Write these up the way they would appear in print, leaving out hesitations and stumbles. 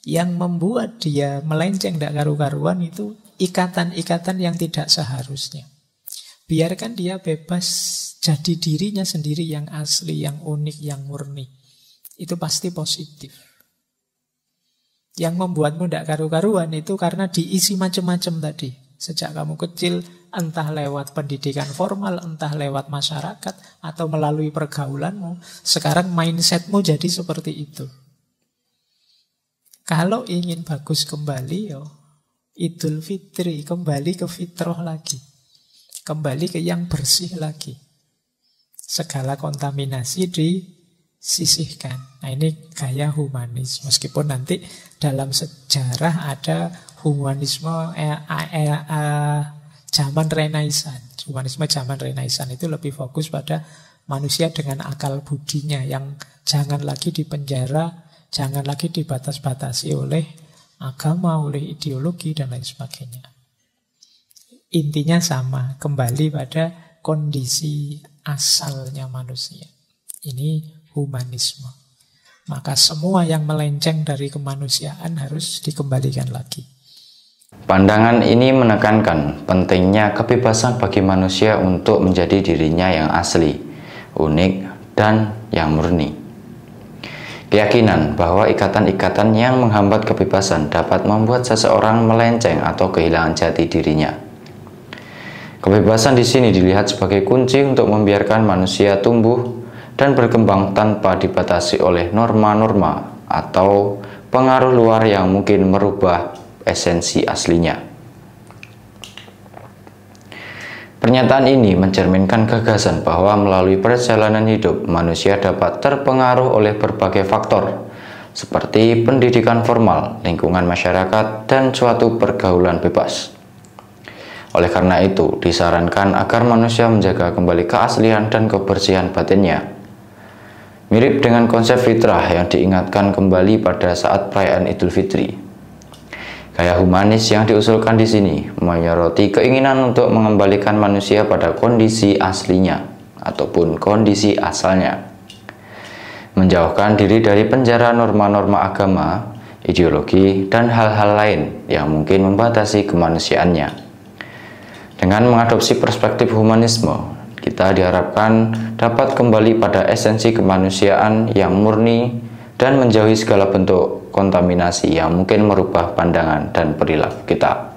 Yang membuat dia melenceng tidak karu-karuan itu ikatan-ikatan yang tidak seharusnya. Biarkan dia bebas jadi dirinya sendiri yang asli, yang unik, yang murni. Itu pasti positif. Yang membuatmu tidak karu-karuan itu karena diisi macam-macam tadi. Sejak kamu kecil, entah lewat pendidikan formal, entah lewat masyarakat, atau melalui pergaulanmu, sekarang mindsetmu jadi seperti itu. Kalau ingin bagus kembali, Idul Fitri, kembali ke fitrah lagi. Kembali ke yang bersih lagi. Segala kontaminasi disisihkan. Nah, ini gaya humanis. Meskipun nanti dalam sejarah ada humanisme zaman Renaissance. Humanisme zaman Renaissance itu lebih fokus pada manusia dengan akal budinya yang jangan lagi dipenjara, jangan lagi dibatas-batasi oleh agama, oleh ideologi dan lain sebagainya. Intinya sama, kembali pada kondisi asalnya manusia. Ini humanisme. Maka semua yang melenceng dari kemanusiaan harus dikembalikan lagi. Pandangan ini menekankan pentingnya kebebasan bagi manusia untuk menjadi dirinya yang asli, unik, dan yang murni. Keyakinan bahwa ikatan-ikatan yang menghambat kebebasan dapat membuat seseorang melenceng atau kehilangan jati dirinya. Kebebasan di sini dilihat sebagai kunci untuk membiarkan manusia tumbuh dan berkembang tanpa dibatasi oleh norma-norma atau pengaruh luar yang mungkin merubah esensi aslinya. Pernyataan ini mencerminkan gagasan bahwa melalui perjalanan hidup, manusia dapat terpengaruh oleh berbagai faktor, seperti pendidikan formal, lingkungan masyarakat, dan suatu pergaulan bebas. Oleh karena itu, disarankan agar manusia menjaga kembali keaslian dan kebersihan batinnya. Mirip dengan konsep fitrah yang diingatkan kembali pada saat perayaan Idul Fitri. Gaya humanis yang diusulkan di sini menyoroti keinginan untuk mengembalikan manusia pada kondisi aslinya ataupun kondisi asalnya. Menjauhkan diri dari penjara norma-norma agama, ideologi, dan hal-hal lain yang mungkin membatasi kemanusiaannya. Dengan mengadopsi perspektif humanisme, kita diharapkan dapat kembali pada esensi kemanusiaan yang murni dan menjauhi segala bentuk kontaminasi yang mungkin merubah pandangan dan perilaku kita.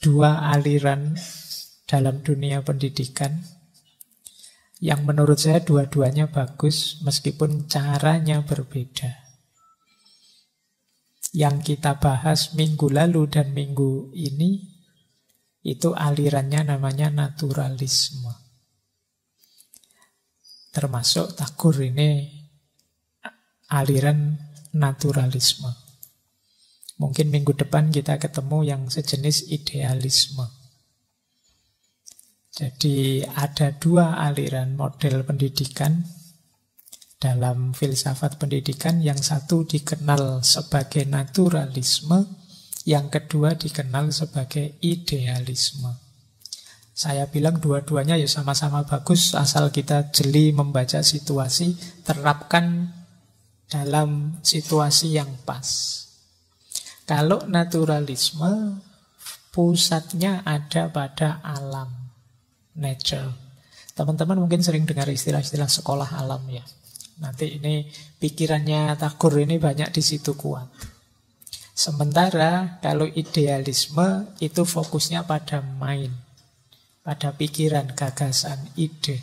Dua aliran dalam dunia pendidikan yang menurut saya dua-duanya bagus meskipun caranya berbeda. Yang kita bahas minggu lalu dan minggu ini, itu alirannya namanya naturalisme. Termasuk Tagore ini aliran naturalisme. Mungkin minggu depan kita ketemu yang sejenis idealisme. Jadi ada dua aliran model pendidikan dalam filsafat pendidikan. Yang satu dikenal sebagai naturalisme, yang kedua dikenal sebagai idealisme. Saya bilang dua-duanya ya sama-sama bagus, asal kita jeli membaca situasi, terapkan dalam situasi yang pas. Kalau naturalisme, pusatnya ada pada alam, nature. Teman-teman mungkin sering dengar istilah-istilah sekolah alam ya. Nanti ini pikirannya Tagore ini banyak di situ kuat. Sementara kalau idealisme itu fokusnya pada mind, pada pikiran, gagasan, ide,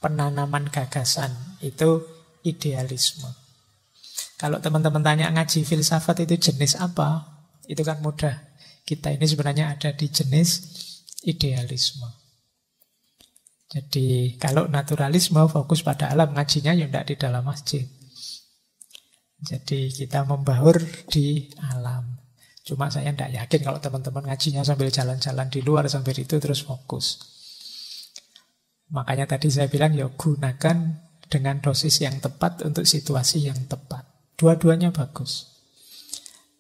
penanaman gagasan, itu idealisme. Kalau teman-teman tanya ngaji filsafat itu jenis apa, itu kan mudah. Kita ini sebenarnya ada di jenis idealisme. Jadi kalau naturalisme fokus pada alam, ngajinya ya tidak di dalam masjid. Jadi kita membaur di alam. Cuma saya tidak yakin kalau teman-teman ngajinya sambil jalan-jalan di luar, sambil itu terus fokus. Makanya tadi saya bilang ya gunakan dengan dosis yang tepat untuk situasi yang tepat. Dua-duanya bagus.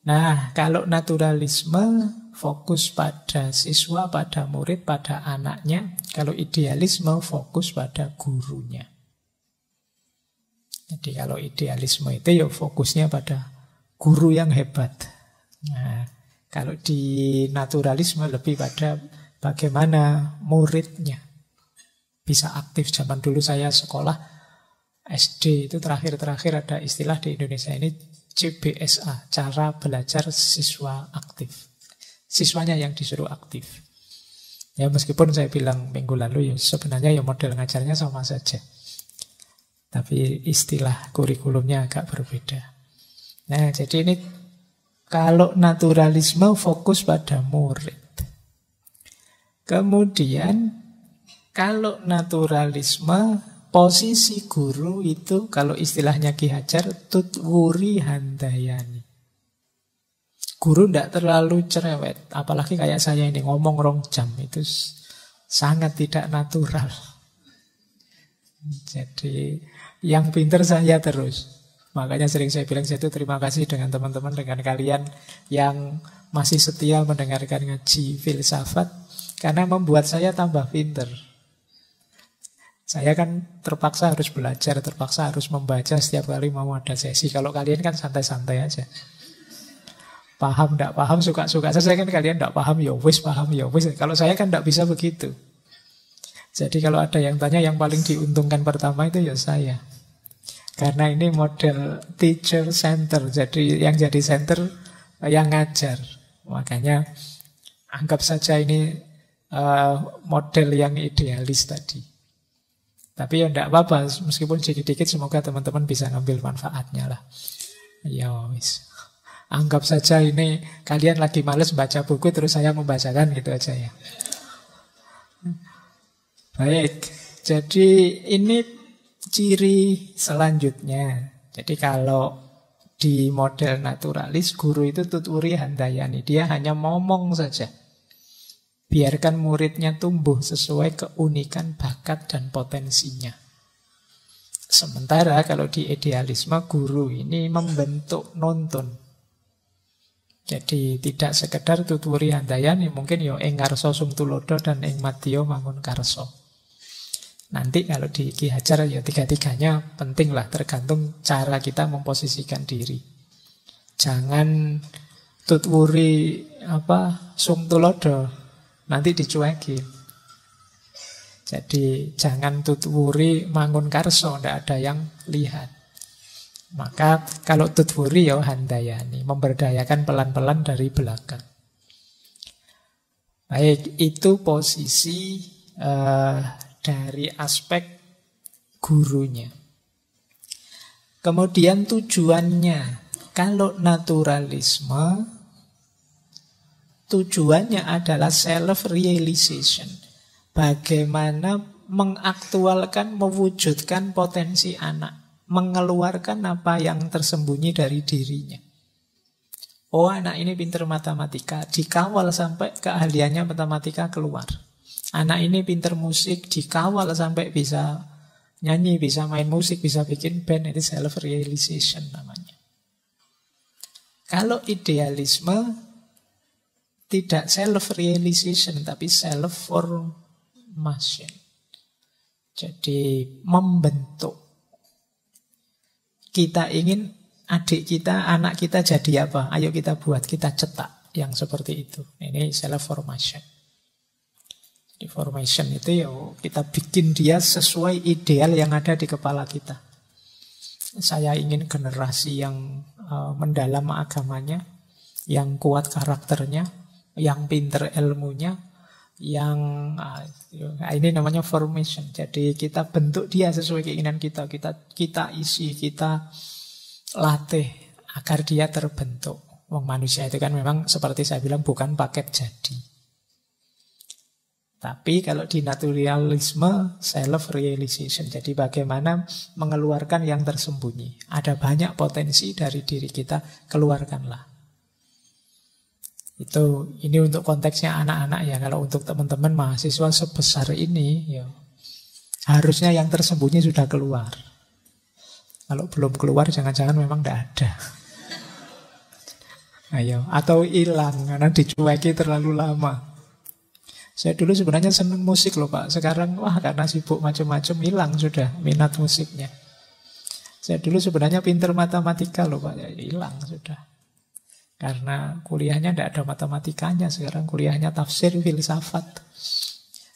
Nah, kalau naturalisme fokus pada siswa, pada murid, pada anaknya. Kalau idealisme fokus pada gurunya. Jadi kalau idealisme itu ya fokusnya pada guru yang hebat. Nah, kalau di naturalisme lebih pada bagaimana muridnya bisa aktif. Zaman dulu saya sekolah SD itu terakhir-terakhir ada istilah di Indonesia ini CBSA, cara belajar siswa aktif. Siswanya yang disuruh aktif. Ya meskipun saya bilang minggu lalu ya sebenarnya ya model ngajarnya sama saja. Tapi istilah kurikulumnya agak berbeda. Nah, jadi ini kalau naturalisme fokus pada murid. Kemudian kalau naturalisme posisi guru itu kalau istilahnya Ki Hajar tutwuri handayani. Guru tidak terlalu cerewet, apalagi kayak saya ini ngomong rong jam itu sangat tidak natural. Jadi yang pinter saya terus. Makanya sering saya bilang saya itu terima kasih dengan teman-teman, dengan kalian yang masih setia mendengarkan ngaji filsafat, karena membuat saya tambah pinter. Saya kan terpaksa harus belajar, terpaksa harus membaca setiap kali mau ada sesi. Kalau kalian kan santai-santai aja. Paham, tidak paham, suka-suka saja kan kalian tidak paham, ya wis, paham, ya wis. Kalau saya kan tidak bisa begitu. Jadi kalau ada yang tanya yang paling diuntungkan pertama itu ya saya. Karena ini model teacher center. Jadi yang jadi center yang ngajar. Makanya anggap saja ini model yang idealis tadi. Tapi ya tidak apa-apa. Meskipun sedikit-sedikit semoga teman-teman bisa ngambil manfaatnya lah. Ya wis. Anggap saja ini kalian lagi males baca buku terus saya membacakan gitu aja ya. Baik, jadi ini ciri selanjutnya. Jadi kalau di model naturalis, guru itu tuturi handayani. Dia hanya ngomong saja. Biarkan muridnya tumbuh sesuai keunikan bakat dan potensinya. Sementara kalau di idealisme, guru ini membentuk nuntun. Jadi tidak sekedar tuturi handayani, mungkin yo ing ngarsa sung tulodo dan ing madya mangun karso. Nanti kalau di Ki Hajar ya tiga-tiganya penting lah, tergantung cara kita memposisikan diri. Jangan tuturi sung tulodo, nanti dicuekin. Jadi jangan tuturi mangun karso, tidak ada yang lihat. Maka kalau tutwuri ya handayani, memberdayakan pelan-pelan dari belakang. Baik, itu posisi dari aspek gurunya. Kemudian tujuannya, kalau naturalisme tujuannya adalah self-realization. Bagaimana mengaktualkan, mewujudkan potensi anak. Mengeluarkan apa yang tersembunyi dari dirinya. Oh, anak ini pintar matematika, dikawal sampai keahliannya matematika keluar. Anak ini pintar musik, dikawal sampai bisa nyanyi, bisa main musik, bisa bikin band. Itu self-realization namanya. Kalau idealisme tidak self-realization, tapi self-formation. Jadi membentuk. Kita ingin adik kita, anak kita jadi apa? Ayo kita buat, kita cetak yang seperti itu. Ini self-formation. Di formation itu ya kita bikin dia sesuai ideal yang ada di kepala kita. Saya ingin generasi yang mendalam agamanya, yang kuat karakternya, yang pinter ilmunya, yang ini namanya formation. Jadi kita bentuk dia sesuai keinginan kita. Kita isi, kita latih agar dia terbentuk. Wong manusia itu kan memang seperti saya bilang bukan paket jadi. Tapi kalau di naturalisme self-realization. Jadi bagaimana mengeluarkan yang tersembunyi. Ada banyak potensi dari diri kita, keluarkanlah. Ini untuk konteksnya anak-anak ya. Kalau untuk teman-teman mahasiswa sebesar ini ya, harusnya yang tersembunyi sudah keluar. Kalau belum keluar jangan-jangan memang tidak ada. Ayo, atau hilang karena dicueki terlalu lama. Saya dulu sebenarnya senang musik loh Pak. Sekarang wah karena sibuk macam-macam hilang sudah minat musiknya. Saya dulu sebenarnya pinter matematika loh Pak, ya hilang sudah. Karena kuliahnya tidak ada matematikanya, sekarang kuliahnya tafsir filsafat.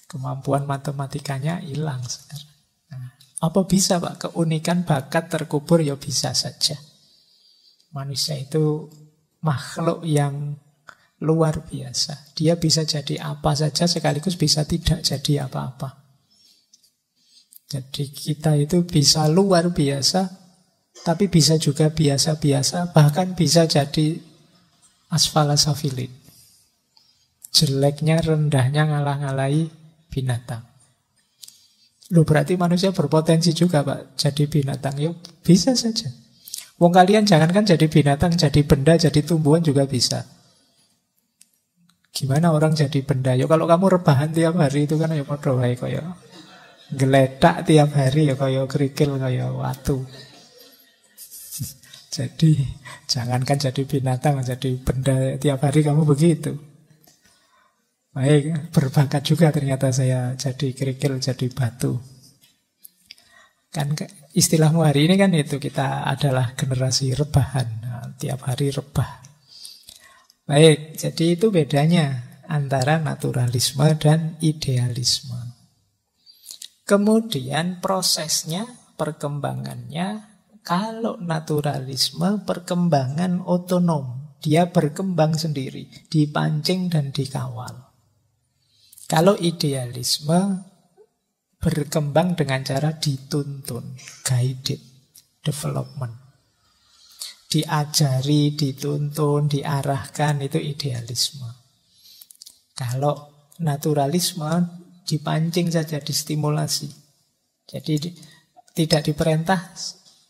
Kemampuan matematikanya hilang sekarang. Nah, apa bisa Pak? Keunikan bakat terkubur ya bisa saja. Manusia itu makhluk yang luar biasa. Dia bisa jadi apa saja sekaligus bisa tidak jadi apa-apa. Jadi kita itu bisa luar biasa, tapi bisa juga biasa-biasa, bahkan bisa jadi asfala safilin. Jeleknya, rendahnya ngalah-ngalahi binatang. Loh berarti manusia berpotensi juga Pak jadi binatang. Ya bisa saja. Wong kalian jangankan jadi binatang, jadi benda, jadi tumbuhan juga bisa. Gimana orang jadi benda? Ya kalau kamu rebahan tiap hari itu kan ya padha wae kaya geledak tiap hari ya kaya kerikil kaya watu. Jadi jangankan jadi binatang, jadi benda tiap hari kamu begitu. Baik, berbakat juga ternyata saya jadi kerikil, jadi batu. Kan istilahmu hari ini kan itu, kita adalah generasi rebahan. Nah, tiap hari rebah. Baik, jadi itu bedanya antara naturalisme dan idealisme. Kemudian prosesnya, perkembangannya, kalau naturalisme perkembangan otonom. Dia berkembang sendiri, dipancing dan dikawal. Kalau idealisme berkembang dengan cara dituntun, guided development. Diajari, dituntun, diarahkan, itu idealisme. Kalau naturalisme dipancing saja, distimulasi. Jadi tidak diperintah,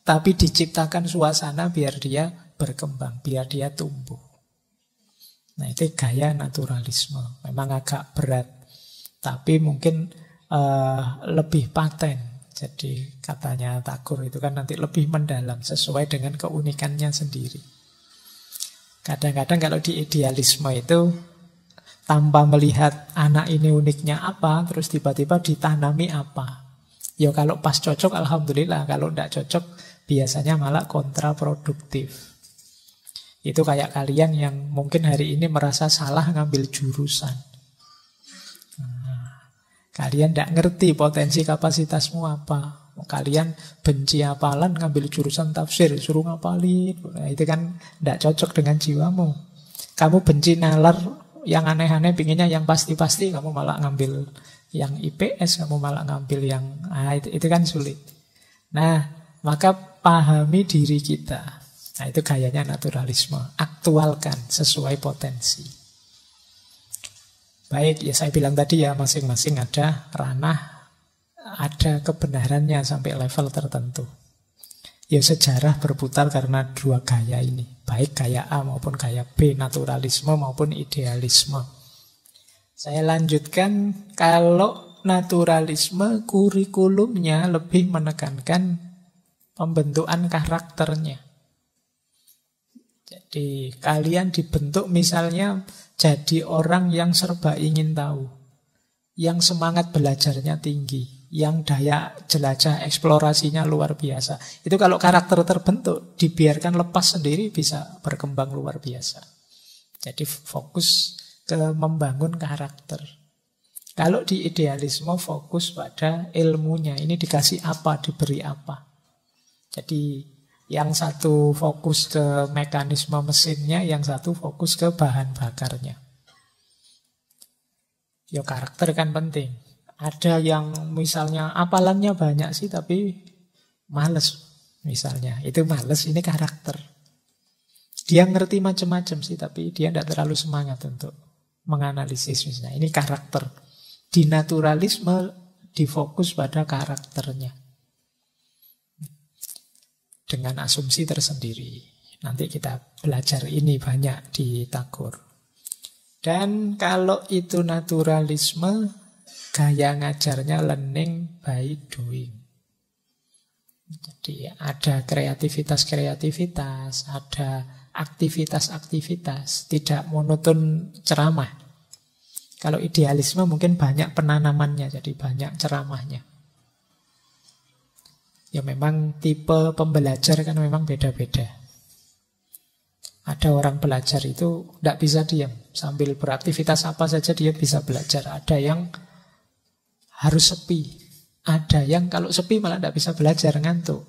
tapi diciptakan suasana biar dia berkembang, biar dia tumbuh. Nah itu gaya naturalisme. Memang agak berat, tapi mungkin lebih paten. Jadi katanya Tagore itu kan nanti lebih mendalam sesuai dengan keunikannya sendiri. Kadang-kadang kalau di idealisme itu tanpa melihat anak ini uniknya apa, terus tiba-tiba ditanami apa. Ya kalau pas cocok alhamdulillah, kalau tidak cocok biasanya malah kontraproduktif. Itu kayak kalian yang mungkin hari ini merasa salah ngambil jurusan. Kalian tidak ngerti potensi kapasitasmu apa. Kalian benci hafalan, ngambil jurusan tafsir, suruh ngapalin. Nah, itu kan tidak cocok dengan jiwamu. Kamu benci nalar yang aneh-aneh, pinginnya yang pasti-pasti, kamu malah ngambil yang IPS, kamu malah ngambil yang itu kan sulit. Nah, maka pahami diri kita. Nah, itu gayanya naturalisme. Aktualkan sesuai potensi. Baik, ya saya bilang tadi ya masing-masing ada ranah, ada kebenarannya sampai level tertentu. Ya sejarah berputar karena dua gaya ini. Baik gaya A maupun gaya B, naturalisme maupun idealisme. Saya lanjutkan, kalau naturalisme kurikulumnya lebih menekankan pembentukan karakternya. Jadi kalian dibentuk misalnya jadi orang yang serba ingin tahu, yang semangat belajarnya tinggi, yang daya jelajah eksplorasinya luar biasa. Itu kalau karakter terbentuk, dibiarkan lepas sendiri bisa berkembang luar biasa. Jadi fokus ke membangun karakter. Kalau di idealisme fokus pada ilmunya, ini dikasih apa, diberi apa. Jadi yang satu fokus ke mekanisme mesinnya, yang satu fokus ke bahan bakarnya. Ya karakter kan penting. Ada yang misalnya apalannya banyak sih tapi males misalnya. Itu males, ini karakter. Dia ngerti macam-macam sih tapi dia tidak terlalu semangat untuk menganalisis misalnya. Ini karakter. Di naturalisme difokus pada karakternya. Dengan asumsi tersendiri. Nanti kita belajar ini banyak di Tagore. Dan kalau itu naturalisme, gaya ngajarnya learning by doing. Jadi ada kreativitas-kreativitas, ada aktivitas-aktivitas, tidak monoton ceramah. Kalau idealisme mungkin banyak penanamannya, jadi banyak ceramahnya. Ya memang tipe pembelajar kan memang beda-beda. Ada orang belajar itu tidak bisa diam. Sambil beraktivitas apa saja dia bisa belajar. Ada yang harus sepi. Ada yang kalau sepi malah tidak bisa belajar, ngantuk.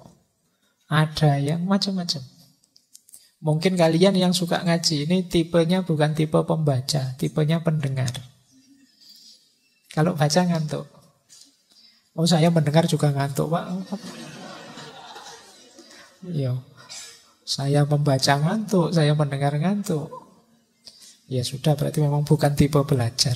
Ada yang macam-macam. Mungkin kalian yang suka ngaji ini tipenya bukan tipe pembaca, tipenya pendengar. Kalau baca ngantuk. Oh, saya mendengar juga ngantuk, Pak. Iya. Saya membaca ngantuk, saya mendengar ngantuk. Ya sudah, berarti memang bukan tipe belajar.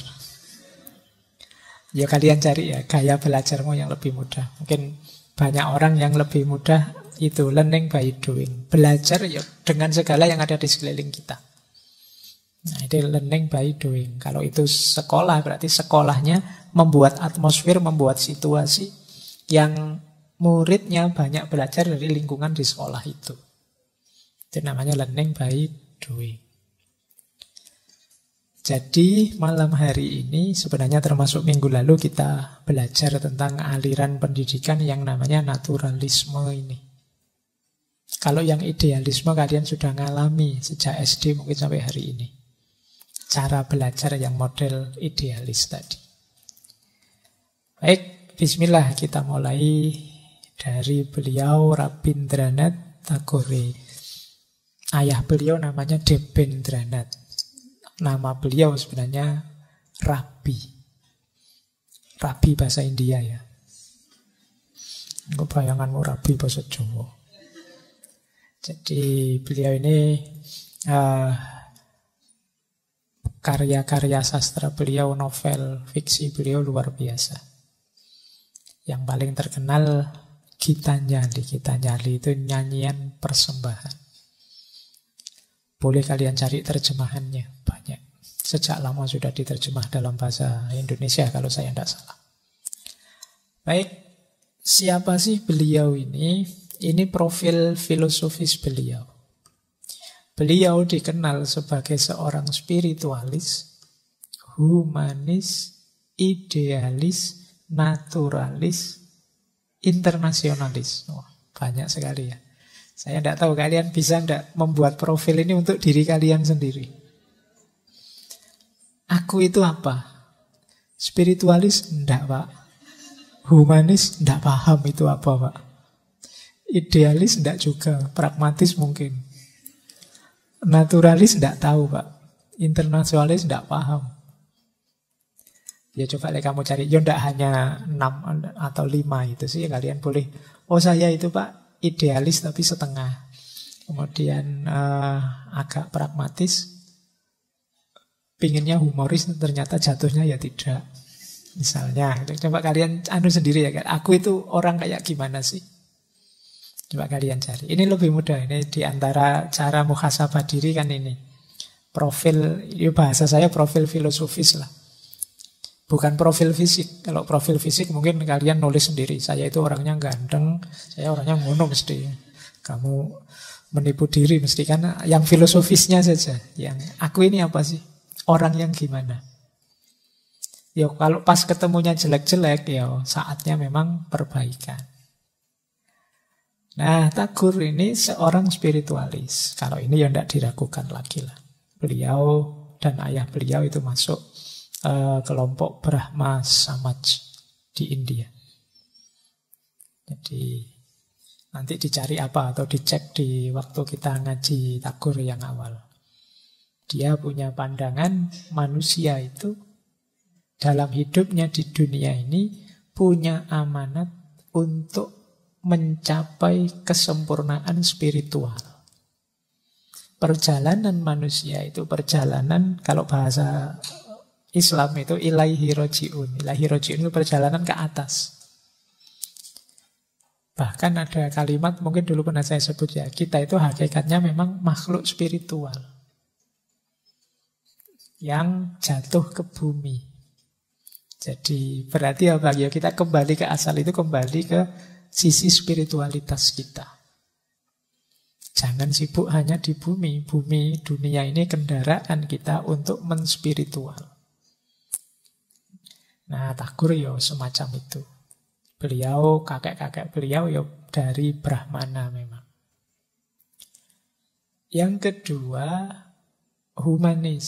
Ya kalian cari ya gaya belajarmu yang lebih mudah. Mungkin banyak orang yang lebih mudah itu learning by doing. Belajar ya dengan segala yang ada di sekeliling kita. Nah, itu learning by doing. Kalau itu sekolah, berarti sekolahnya membuat atmosfer, membuat situasi yang muridnya banyak belajar dari lingkungan di sekolah itu. Itu namanya learning by doing. Jadi malam hari ini sebenarnya termasuk minggu lalu kita belajar tentang aliran pendidikan yang namanya naturalisme ini. Kalau yang idealisme kalian sudah ngalami sejak SD mungkin sampai hari ini. Cara belajar yang model idealis tadi. Baik, bismillah kita mulai dari beliau Rabindranath Tagore. Ayah beliau namanya Debendranath. Nama beliau sebenarnya Rabi. Rabi bahasa India ya. Bayanganmu Rabi bahasa Jawa. Jadi beliau ini karya-karya sastra beliau, novel, fiksi beliau luar biasa. Yang paling terkenal Gitanjali. Gitanjali itu nyanyian persembahan. Boleh kalian cari terjemahannya, banyak. Sejak lama sudah diterjemah dalam bahasa Indonesia kalau saya tidak salah. Baik, siapa sih beliau ini? Ini profil filosofis beliau. Beliau dikenal sebagai seorang spiritualis, humanis, idealis, naturalis, internasionalis. Wah, banyak sekali ya. Saya tidak tahu kalian bisa tidak membuat profil ini untuk diri kalian sendiri. Aku itu apa? Spiritualis? Tidak, Pak. Humanis? Tidak paham itu apa, Pak. Idealis? Tidak juga. Pragmatis mungkin. Naturalis? Tidak tahu, Pak. Internasionalis? Tidak paham. Ya coba kamu cari. Ya tidak hanya 6 atau 5 itu sih. Kalian boleh. Oh saya itu, Pak, idealis tapi setengah. Kemudian agak pragmatis. Pinginnya humoris, ternyata jatuhnya ya tidak. Misalnya, coba kalian sendiri ya. Aku itu orang kayak gimana sih? Coba kalian cari. Ini lebih mudah. Ini diantara cara muhasabah diri kan ini. Profil, ya bahasa saya profil filosofis lah. Bukan profil fisik. Kalau profil fisik mungkin kalian nulis sendiri. Saya itu orangnya ganteng, saya orangnya ngono mesti. Kamu menipu diri mesti, kan yang filosofisnya saja. Yang aku ini apa sih? Orang yang gimana? Ya kalau pas ketemunya jelek-jelek, ya saatnya memang perbaikan. Nah, Tagore ini seorang spiritualis. Kalau ini ya tidak diragukan lagi lah. Beliau dan ayah beliau itu masuk kelompok Brahma Samaj di India. Jadi nanti dicari apa atau dicek di waktu kita ngaji Tagore yang awal. Dia punya pandangan manusia itu dalam hidupnya di dunia ini punya amanat untuk mencapai kesempurnaan spiritual. Perjalanan manusia itu perjalanan, kalau bahasa Islam itu ilaihi roji'un. Ilaihi roji'un itu perjalanan ke atas. Bahkan ada kalimat, mungkin dulu pernah saya sebut ya, kita itu hakikatnya memang makhluk spiritual yang jatuh ke bumi. Jadi berarti apa ya, kita kembali ke asal itu, kembali ke sisi spiritualitas kita. Jangan sibuk hanya di bumi. Bumi, dunia ini kendaraan kita untuk menspiritual. Nah, Tagore ya semacam itu. Beliau, kakek-kakek beliau ya dari Brahmana memang. Yang kedua, humanis.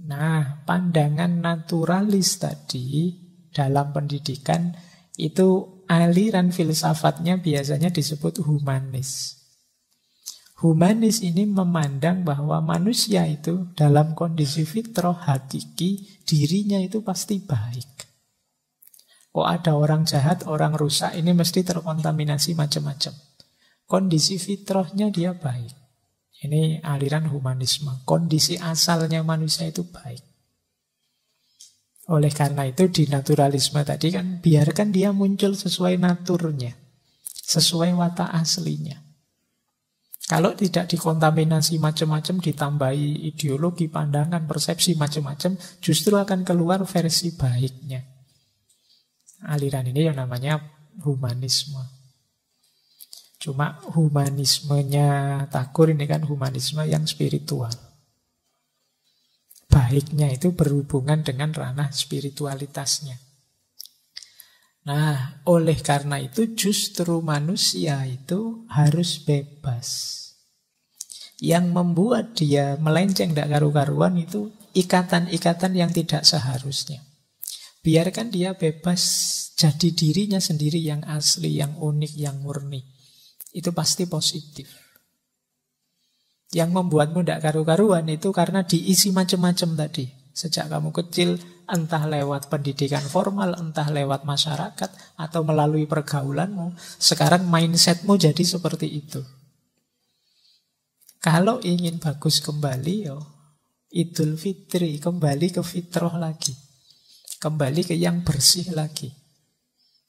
Nah, pandangan naturalis tadi dalam pendidikan itu aliran filsafatnya biasanya disebut humanis. Humanis ini memandang bahwa manusia itu dalam kondisi fitrah hakiki, dirinya itu pasti baik. Kok ada orang jahat, orang rusak, ini mesti terkontaminasi macam-macam. Kondisi fitrahnya dia baik. Ini aliran humanisme. Kondisi asalnya manusia itu baik. Oleh karena itu di naturalisme tadi kan biarkan dia muncul sesuai naturnya, sesuai watak aslinya. Kalau tidak dikontaminasi macam-macam, ditambahi ideologi, pandangan, persepsi macam-macam, justru akan keluar versi baiknya. Aliran ini yang namanya humanisme. Cuma humanismenya Tagore ini kan humanisme yang spiritual. Baiknya itu berhubungan dengan ranah spiritualitasnya. Nah, oleh karena itu justru manusia itu harus bebas. Yang membuat dia melenceng tidak karu-karuan itu ikatan-ikatan yang tidak seharusnya. Biarkan dia bebas jadi dirinya sendiri yang asli, yang unik, yang murni. Itu pasti positif. Yang membuatmu tidak karu-karuan itu karena diisi macam-macam tadi. Sejak kamu kecil, entah lewat pendidikan formal, entah lewat masyarakat, atau melalui pergaulanmu, sekarang mindsetmu jadi seperti itu. Kalau ingin bagus kembali, Idul Fitri, kembali ke fitrah lagi. Kembali ke yang bersih lagi.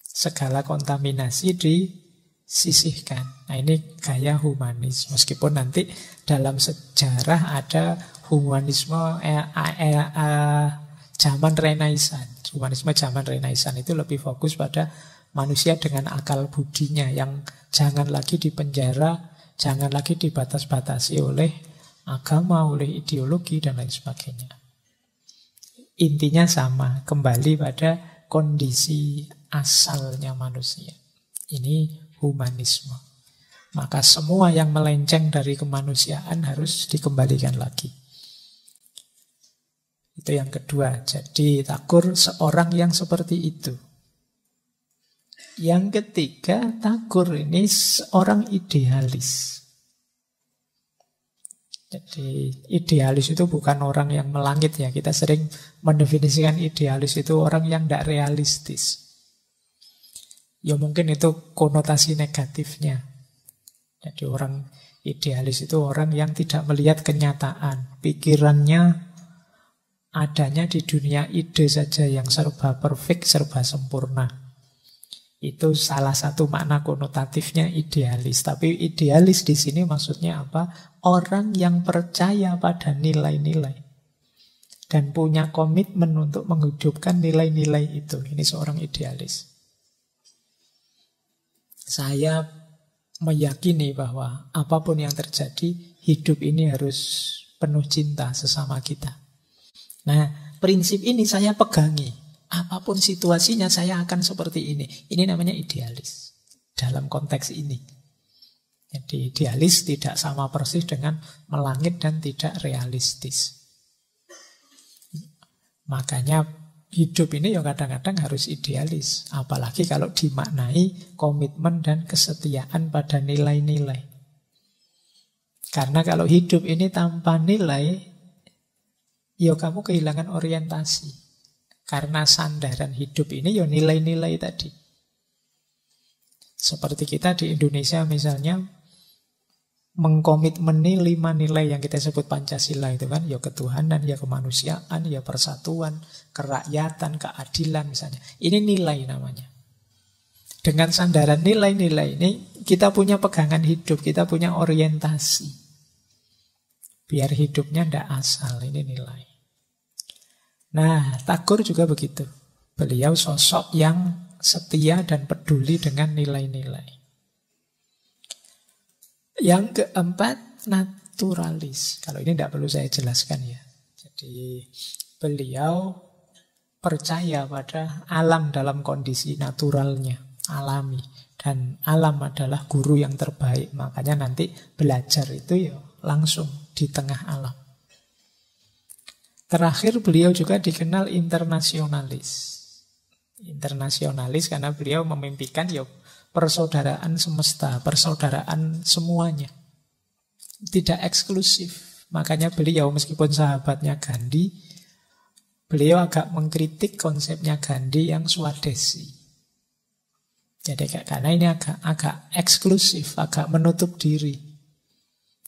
Segala kontaminasi disisihkan. Nah ini gaya humanis. Meskipun nanti dalam sejarah ada humanisme zaman Renaissance. Humanisme zaman Renaissance itu lebih fokus pada manusia dengan akal budinya yang jangan lagi dipenjara, jangan lagi dibatas-batasi oleh agama, oleh ideologi dan lain sebagainya. Intinya sama, kembali pada kondisi asalnya manusia. Ini humanisme. Maka semua yang melenceng dari kemanusiaan harus dikembalikan lagi. Itu yang kedua. Jadi Tagore seorang yang seperti itu. Yang ketiga, Tagore ini seorang idealis. Jadi idealis itu bukan orang yang melangit ya. Kita sering mendefinisikan idealis itu orang yang tidak realistis. Ya mungkin itu konotasi negatifnya. Jadi orang idealis itu orang yang tidak melihat kenyataan. Pikirannya adanya di dunia ide saja yang serba perfect, serba sempurna. Itu salah satu makna konotatifnya idealis. Tapi idealis di sini maksudnya apa? Orang yang percaya pada nilai-nilai. Dan punya komitmen untuk menghidupkan nilai-nilai itu. Ini seorang idealis. Saya meyakini bahwa apapun yang terjadi, hidup ini harus penuh cinta sesama kita. Nah, prinsip ini saya pegangi. Apapun situasinya saya akan seperti ini. Ini namanya idealis dalam konteks ini. Jadi idealis tidak sama persis dengan melangit dan tidak realistis. Makanya hidup ini ya kadang-kadang harus idealis. Apalagi kalau dimaknai komitmen dan kesetiaan pada nilai-nilai. Karena kalau hidup ini tanpa nilai, ya kamu kehilangan orientasi. Karena sandaran hidup ini ya nilai-nilai tadi. Seperti kita di Indonesia misalnya, mengkomitmeni 5 nilai yang kita sebut Pancasila itu kan, ya ketuhanan, ya kemanusiaan, ya persatuan, kerakyatan, keadilan misalnya. Ini nilai namanya. Dengan sandaran nilai-nilai ini kita punya pegangan hidup, kita punya orientasi. Biar hidupnya tidak asal, ini nilai. Nah, Tagore juga begitu. Beliau sosok yang setia dan peduli dengan nilai-nilai. Yang keempat, naturalis. Kalau ini tidak perlu saya jelaskan ya. Jadi beliau percaya pada alam dalam kondisi naturalnya, alami. Dan alam adalah guru yang terbaik. Makanya nanti belajar itu ya langsung di tengah alam. Terakhir beliau juga dikenal internasionalis. Internasionalis karena beliau memimpikan ya persaudaraan semesta, persaudaraan semuanya. Tidak eksklusif. Makanya beliau meskipun sahabatnya Gandhi, beliau agak mengkritik konsepnya Gandhi yang swadesi. Jadi karena ini agak eksklusif, agak menutup diri.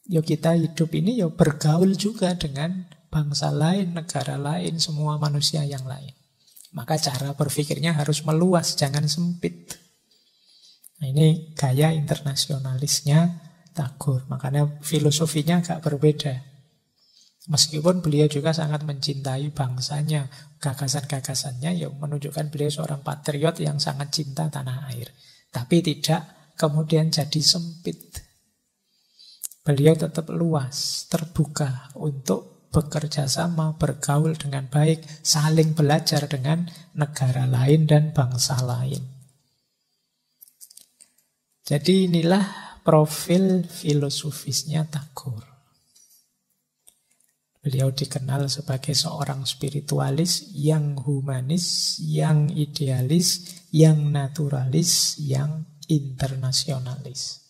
Yo kita hidup ini yo bergaul juga dengan bangsa lain, negara lain, semua manusia yang lain. Maka cara berpikirnya harus meluas, jangan sempit. Nah, ini gaya internasionalisnya Tagore. Makanya filosofinya agak berbeda. Meskipun beliau juga sangat mencintai bangsanya, gagasan-gagasannya yang menunjukkan beliau seorang patriot yang sangat cinta tanah air. Tapi tidak kemudian jadi sempit. Beliau tetap luas, terbuka untuk bekerja sama, bergaul dengan baik, saling belajar dengan negara lain dan bangsa lain. Jadi inilah profil filosofisnya Tagore. Beliau dikenal sebagai seorang spiritualis yang humanis, yang idealis, yang naturalis, yang internasionalis.